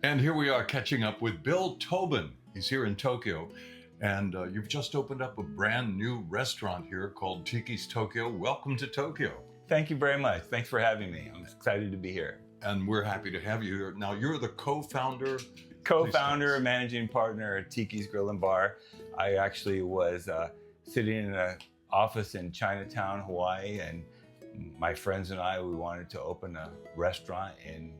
And here we are catching up with Bill Tobin. He's here in Tokyo. And you've just opened up a brand new restaurant here called Tiki's Tokyo. Welcome to Tokyo. Thank you very much. Thanks for having me. I'm excited to be here. And we're happy to have you here. Now, you're the co-founder, managing partner at Tiki's Grill and Bar. I actually was sitting in an office in Chinatown, Hawaii, and my friends and I, we wanted to open a restaurant in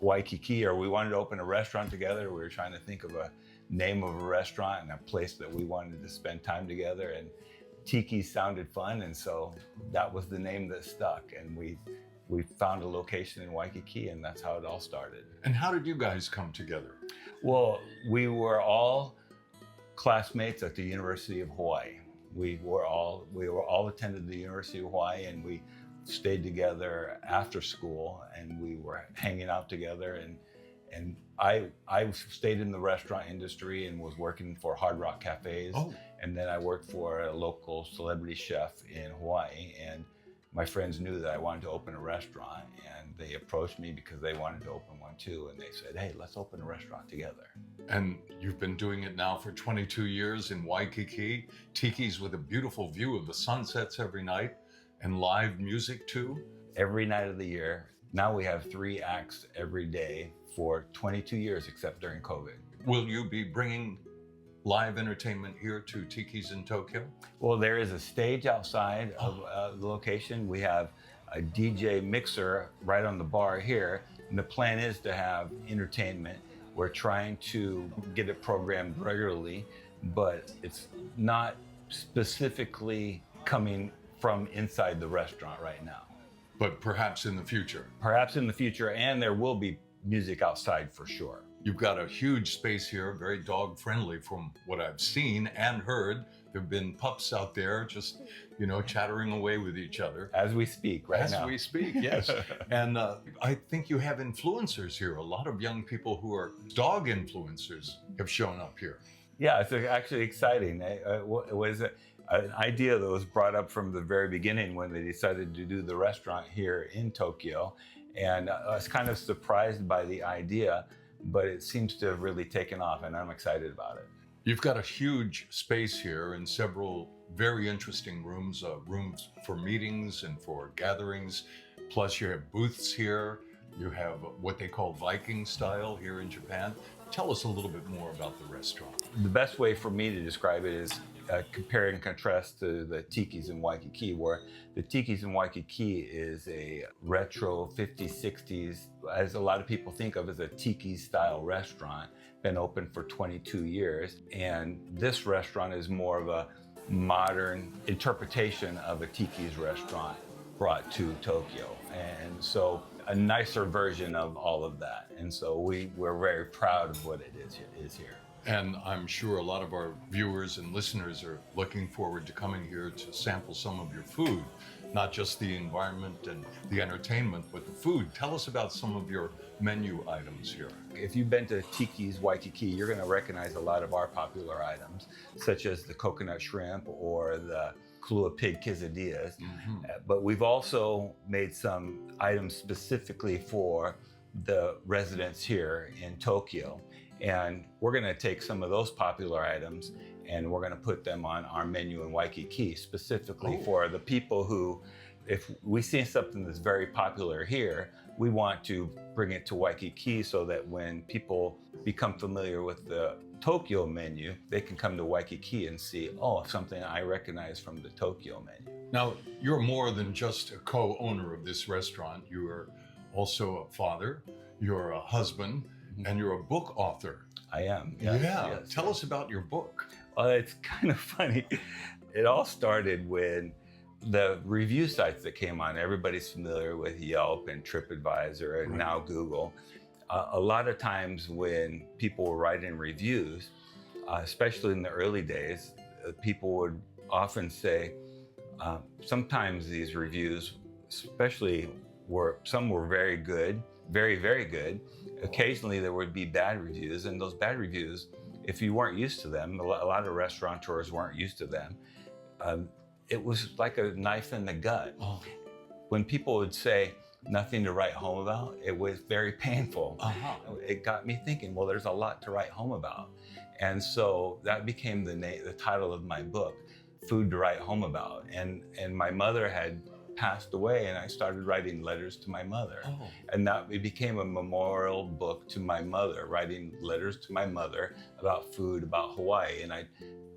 Waikiki, or we wanted to open a restaurant together. We were trying to think of a name of a restaurant and a place that we wanted to spend time together, and Tiki sounded fun, and so that was the name that stuck. And we found a location in Waikiki, and that's how it all started. And how did you guys come together? Well, we were all classmates at the University of Hawaii. We all attended the University of Hawaii, and we stayed together after school, and we were hanging out together. And I stayed in the restaurant industry and was working for Hard Rock Cafes. Oh. And then I worked for a local celebrity chef in Hawaii. And my friends knew that I wanted to open a restaurant, and they approached me because they wanted to open one too. And they said, hey, let's open a restaurant together. And you've been doing it now for 22 years in Waikiki. Tiki's with a beautiful view of the sunsets every night and live music too. Every night of the year. Now we have 3 acts every day for 22 years, except during COVID. Will you be bringing live entertainment here to Tiki's in Tokyo? Well, there is a stage outside of the location. We have a DJ mixer right on the bar here, and the plan is to have entertainment. We're trying to get it programmed regularly, but it's not specifically coming from inside the restaurant right now. But perhaps in the future. Perhaps in the future, and there will be music outside for sure. You've got a huge space here, very dog friendly from what I've seen and heard. There've been pups out there just, chattering away with each other. As we speak right now. As we speak, yes. And I think you have influencers here. A lot of young people who are dog influencers have shown up here. Yeah, it's actually exciting. It was an idea that was brought up from the very beginning when they decided to do the restaurant here in Tokyo. And I was kind of surprised by the idea, but it seems to have really taken off, and I'm excited about it. You've got a huge space here and several very interesting rooms for meetings and for gatherings. Plus you have booths here. You have what they call Viking style here in Japan. Tell us a little bit more about the restaurant. The best way for me to describe it is compare and contrast to the Tiki's in Waikiki, where the Tiki's in Waikiki is a retro 50s, 60s, as a lot of people think of as a Tiki style restaurant, been open for 22 years. And this restaurant is more of a modern interpretation of a Tiki's restaurant brought to Tokyo. And so a nicer version of all of that. And so we're very proud of what it is here. And I'm sure a lot of our viewers and listeners are looking forward to coming here to sample some of your food, not just the environment and the entertainment, but the food. Tell us about some of your menu items here. If you've been to Tiki's Waikiki, you're going to recognize a lot of our popular items, such as the coconut shrimp or the Kalua pig quesadillas. Mm-hmm. But we've also made some items specifically for the residents here in Tokyo. And we're going to take some of those popular items and we're going to put them on our menu in Waikiki, specifically for the people who, if we see something that's very popular here, we want to bring it to Waikiki so that when people become familiar with the Tokyo menu, they can come to Waikiki and see, something I recognize from the Tokyo menu. Now, you're more than just a co-owner of this restaurant. You are also a father, you're a husband, and you're a book author. I am. Yes. Tell us about your book. Well, it's kind of funny. It all started when the review sites that came on, everybody's familiar with Yelp and TripAdvisor and now Google. A lot of times when people were writing reviews, especially in the early days, people would often say, sometimes these reviews, especially some were very good, very, very good. Occasionally there would be bad reviews, and those bad reviews, if you weren't used to them, a lot of restaurateurs weren't used to them, it was like a knife in the gut. When people would say, nothing to write home about. It was very painful. Uh-huh. It got me thinking, well, there's a lot to write home about. And so that became the title of my book, Food to Write Home About. And my mother had passed away, and I started writing letters to my mother. Oh. And that it became a memorial book to my mother, writing letters to my mother about food, about Hawaii. And I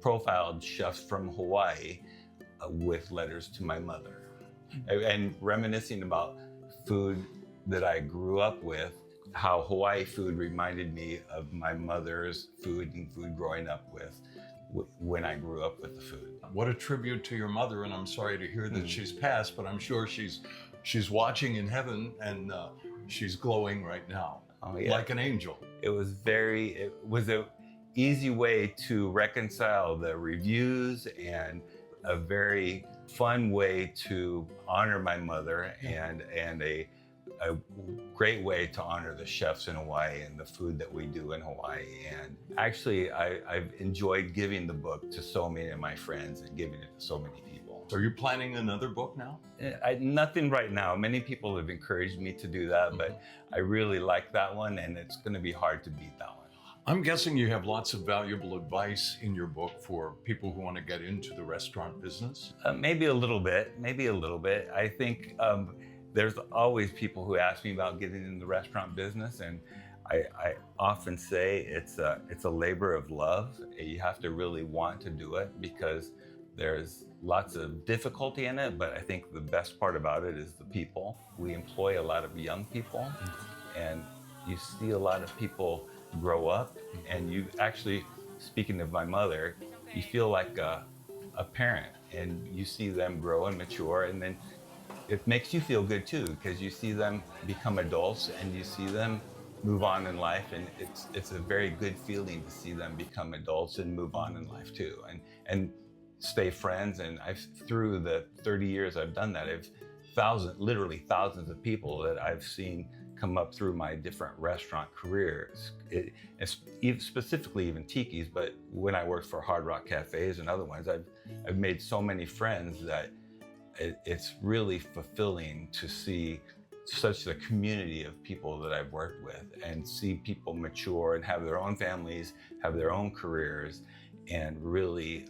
profiled chefs from Hawaii with letters to my mother, and reminiscing about food that I grew up with, how Hawaii food reminded me of my mother's food and food growing up with when I grew up with the food. What a tribute to your mother, and I'm sorry to hear that she's passed, but I'm sure she's watching in heaven, and she's glowing right now, like an angel. It was a easy way to reconcile the reviews, and a very fun way to honor my mother, and a great way to honor the chefs in Hawaii and the food that we do in Hawaii. And actually, I've enjoyed giving the book to so many of my friends and giving it to so many people. So are you planning another book now? Nothing right now. Many people have encouraged me to do that, but I really like that one, and it's going to be hard to beat that one. I'm guessing you have lots of valuable advice in your book for people who want to get into the restaurant business. Maybe a little bit. I think there's always people who ask me about getting in the restaurant business, and I often say it's a labor of love. You have to really want to do it, because there's lots of difficulty in it, but I think the best part about it is the people. We employ a lot of young people, and you see a lot of people grow up, and you actually, speaking of my mother, you feel like a parent, and you see them grow and mature, and then it makes you feel good too, because you see them become adults and you see them move on in life, and it's a very good feeling to see them become adults and move on in life too, and stay friends. And through the 30 years I've done that, literally thousands of people that I've seen come up through my different restaurant careers, specifically even Tiki's, but when I worked for Hard Rock Cafes and other ones, I've made so many friends that it's really fulfilling to see such a community of people that I've worked with, and see people mature and have their own families, have their own careers, and really,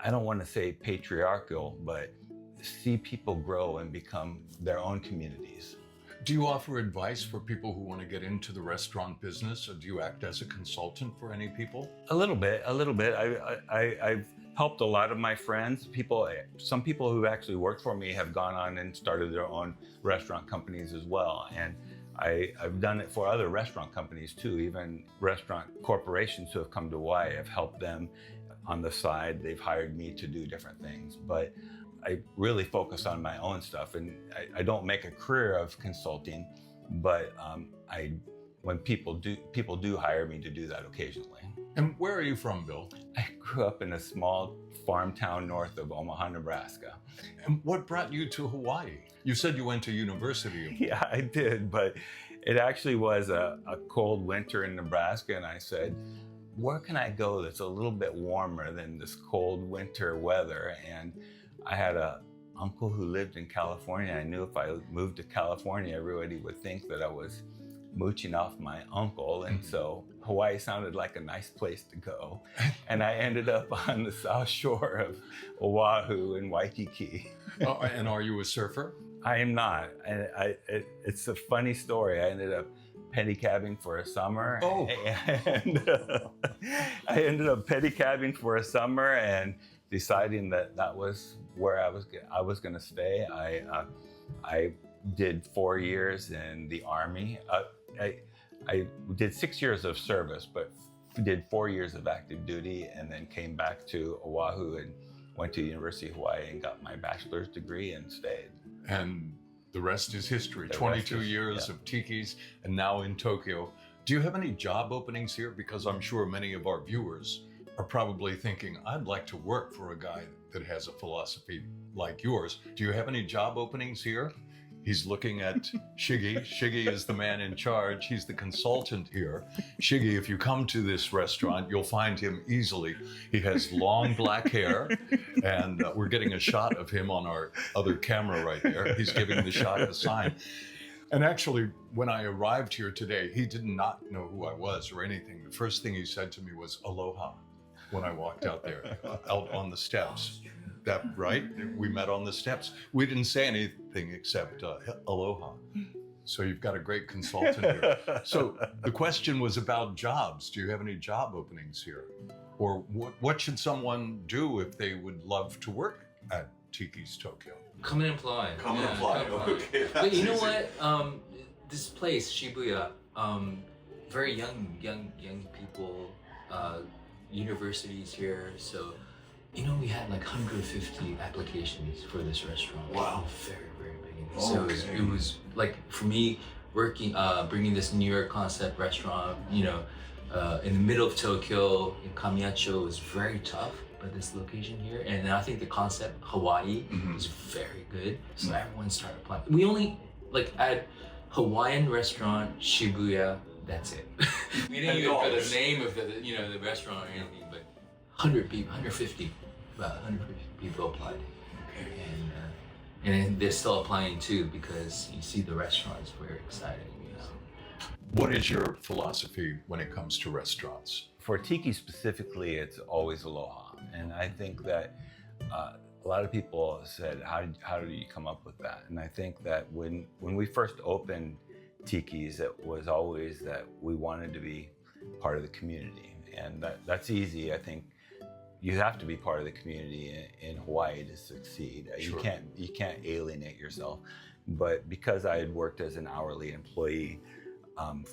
I don't want to say patriarchal, but see people grow and become their own communities. Do you offer advice for people who want to get into the restaurant business, or do you act as a consultant for any people? A little bit. I've helped a lot of my friends. Some people who actually worked for me have gone on and started their own restaurant companies as well. And I've done it for other restaurant companies too, even restaurant corporations who have come to Hawaii. I've helped them on the side. They've hired me to do different things. But I really focus on my own stuff, and I don't make a career of consulting, but when people do hire me to do that occasionally. And where are you from, Bill? I grew up in a small farm town north of Omaha, Nebraska. And what brought you to Hawaii? You said you went to university. Yeah, I did, but it actually was a cold winter in Nebraska, and I said, where can I go that's a little bit warmer than this cold winter weather? And I had an uncle who lived in California. I knew if I moved to California, everybody would think that I was mooching off my uncle. And so Hawaii sounded like a nice place to go. And I ended up on the south shore of Oahu in Waikiki. Oh, and are you a surfer? I am not. And it's a funny story. I ended up pedicabbing for a summer. Oh. And I ended up pedicabbing for a summer and deciding that was where I was going to stay. I did 4 years in the Army. I did 6 years of service, but did 4 years of active duty, and then came back to Oahu and went to the University of Hawaii and got my bachelor's degree and stayed. And the rest is history. 22 years of Tiki's, and now in Tokyo. Do you have any job openings here? Because I'm sure many of our viewers are probably thinking, I'd like to work for a guy that has a philosophy like yours. Do you have any job openings here He's looking at Shiggy. Shiggy is the man in charge. He's the consultant here. Shiggy, if you come to this restaurant, you'll find him easily. He has long black hair, and we're getting a shot of him on our other camera right there. He's giving the shot a sign. And actually, when I arrived here today, he did not know who I was or anything. The first thing he said to me was aloha when I walked out there, out on the steps. That right? We met on the steps. We didn't say anything except aloha. So you've got a great consultant here. So the question was about jobs. Do you have any job openings here? Or what should someone do if they would love to work at Tiki's Tokyo? Come and apply. Come and apply. Okay. But you know what? This place, Shibuya, very young people, universities here. So, you know, we had like 150 applications for this restaurant. Wow. Very, very big. So it was like, for me, working, bringing this New York concept restaurant, you know, in the middle of Tokyo, in Kamiyacho, was very tough. But this location here, and I think the concept Hawaii is very good. So everyone started applying. We only at Hawaiian restaurant Shibuya. That's it. We didn't even put the name of the restaurant or anything. But 100 people, 150, about 150 people applied, and they're still applying too because you see the restaurant is very exciting. What is your philosophy when it comes to restaurants? For Tiki specifically, it's always aloha. And I think that a lot of people said, how did you come up with that? And I think that when we first opened Tiki's, it was always that we wanted to be part of the community. And that's easy. I think you have to be part of the community in Hawaii to succeed. Sure. You can't alienate yourself. But because I had worked as an hourly employee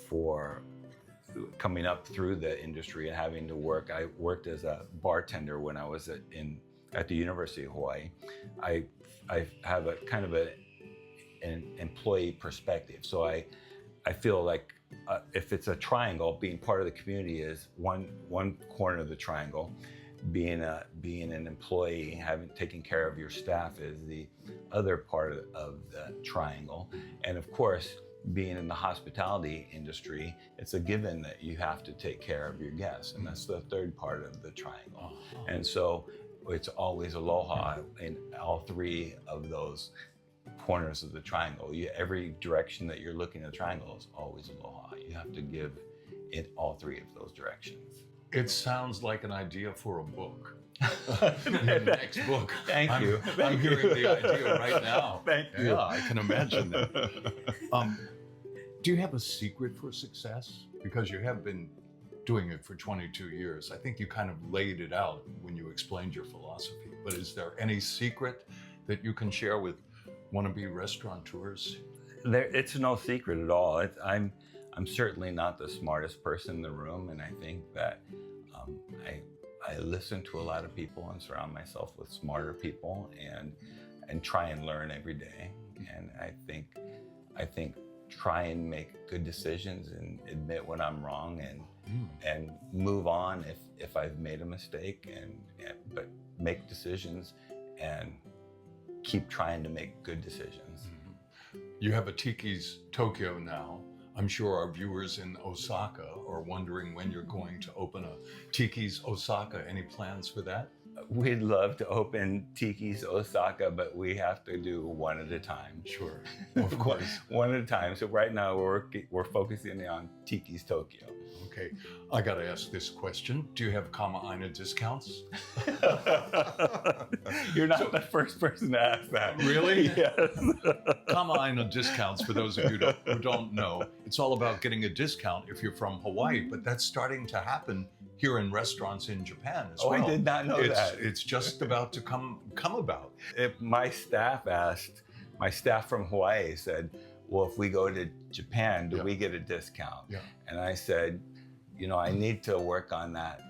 for coming up through the industry and having to work. I worked as a bartender when I was at the University of Hawaii. I have a kind of an employee perspective. So I feel like if it's a triangle, being part of the community is one corner of the triangle. Being an employee, taking care of your staff is the other part of the triangle. And of course, being in the hospitality industry, it's a given that you have to take care of your guests, and that's the third part of the triangle. And so it's always aloha in all three of those corners of the triangle. Every direction that you're looking at the triangle is always aloha. You have to give it all three of those directions. It sounds like an idea for a book. Your next book. Thank you. I'm hearing the idea right now. Thank you. Yeah, I can imagine that. Do you have a secret for success? Because you have been doing it for 22 years. I think you kind of laid it out when you explained your philosophy. But is there any secret that you can share with wannabe restaurateurs? It's no secret at all. I'm certainly not the smartest person in the room, and I think that I listen to a lot of people and surround myself with smarter people and try and learn every day. And I think try and make good decisions and admit when I'm wrong and move on if I've made a mistake but make decisions and keep trying to make good decisions. You have a Tiki's Tokyo now. I'm sure our viewers in Osaka are wondering when you're going to open a Tiki's Osaka. Any plans for that? We'd love to open Tiki's Osaka, but we have to do one at a time. Sure, of course. One at a time. So right now we're focusing on Tiki's Tokyo. Okay, I got to ask this question. Do you have Kama-Aina discounts? You're not the first person to ask that. Really? Yes. Kama-Aina discounts, for those of you who don't know, it's all about getting a discount if you're from Hawaii, but that's starting to happen here in restaurants in Japan as well. I did not know that. It's just about to come about. If my staff from Hawaii said, well, if we go to Japan, do we get a discount? Yeah. And I said, I need to work on that.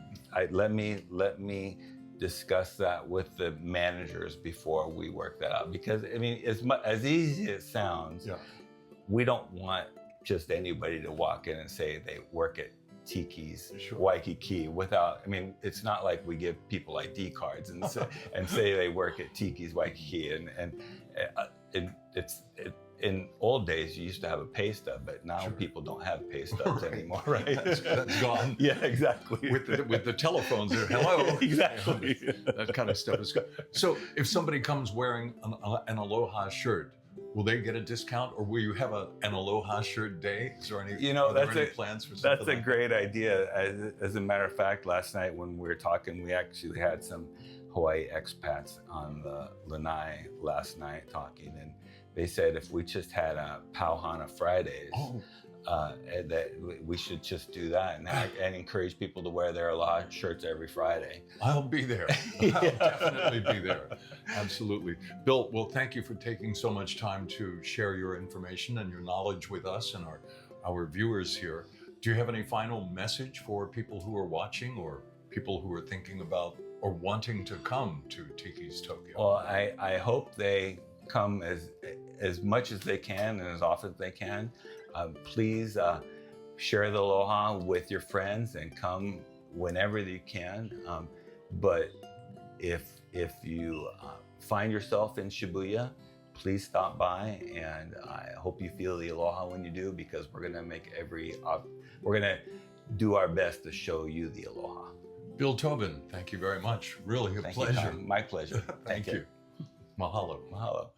Let me discuss that with the managers before we work that out. Because as easy as it sounds, we don't want just anybody to walk in and say they work at Tiki's Waikiki without, it's not like we give people ID cards and say they work at Tiki's Waikiki, and in old days, you used to have a pay stub, but now Sure. people don't have pay stubs anymore, right? That's gone. Yeah, exactly. With the telephones, hello. Exactly. That kind of stuff is good. So if somebody comes wearing an Aloha shirt, will they get a discount, or will you have an Aloha shirt day? Is there any, are there any plans for something That's a like great idea. As a matter of fact, last night when we were talking, we actually had some Hawaii expats on the lanai last night talking, and they said if we just had a Pauhana Fridays, that we should just do that and encourage people to wear their Aloha shirts every Friday. I'll be there. I'll definitely be there. Absolutely. Bill, well, thank you for taking so much time to share your information and your knowledge with us and our viewers here. Do you have any final message for people who are watching or people who are thinking about or wanting to come to Tiki's Tokyo? Well, I hope they come as much as they can and as often as they can. Please share the Aloha with your friends and come whenever you can. But if you find yourself in Shibuya, please stop by, and I hope you feel the Aloha when you do, because we're gonna do our best to show you the Aloha. Bill Tobin, thank you very much. Really a pleasure. My pleasure. Thank you. Mahalo. Mahalo.